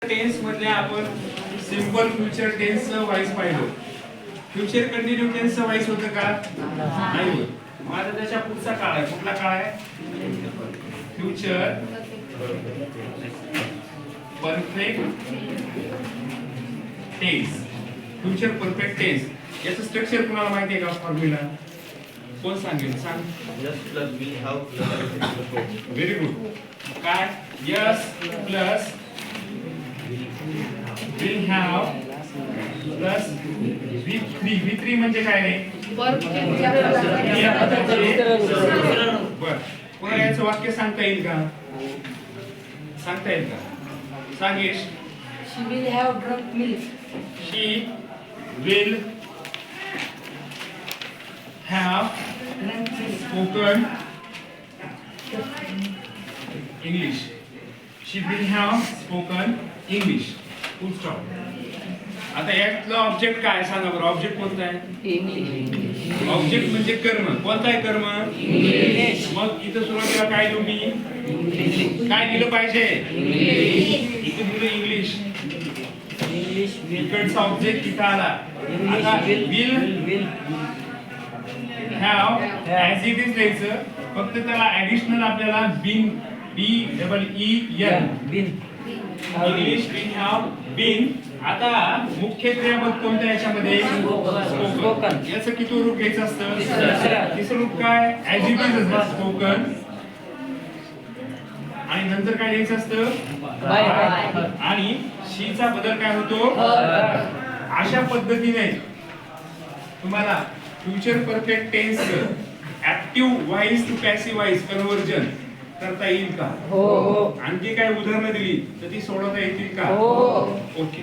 Tense मध्ये आपण simple future टेन्सचं vice पाहिलं. फ्युचर कंटिन्यू टेन्सचं व्हाईस होतं का? नाही होत. माझा त्याच्या पुढचा काळ आहे. कुठला काळ आहे? Future perfect tense. Future perfect tense याचं स्ट्रक्चर कुणाला माहिती आहे का? फॉर्म्युला कोण सांगेल? सांग. S plus will have plus. Very good. काय? S plus will have plus V3 म्हणजे काय रे? बर. कोणाला याचं वाक्य सांगता येईल का? सांगता येईल का? सांगेश. She will have drunk milk. She will have spoken English. She will have spoken English. Full stop. आता यातलं ऑब्जेक्ट काय सांगा बरं? ऑब्जेक्ट कोणता आहे? English. ऑब्जेक्ट म्हणजे कर्म. कोणता आहे कर्म? English. मग इथं सुरुवातीला काय लिहू मी? काय लिहिलं पाहिजे? इथं लिहिलं इंग्लिश. English will. इकडचा ऑब्जेक्ट इथं आला. आता will have as it is द्यायचं. फक्त त्याला ऍडिशनल आपल्याला been Been. English will have been. आता मुख्य क्रियापद कोणतं याच्यामध्ये? Spoken. याचं किती रूप घ्यायचं असतं? तिसरं. तिसरं रूप काय? ऍज इट इज असतं स्पोकन. आणि नंतर काय घ्यायचं असतं? By. आणि शीचा बदल काय होतो? अशा पद्धतीने तुम्हाला future perfect tense active voice to passive voice conversion करता येईल का? हो. आणखी काय उदाहरणं दिली तर ती सोडवता येतील का? हो. ओके.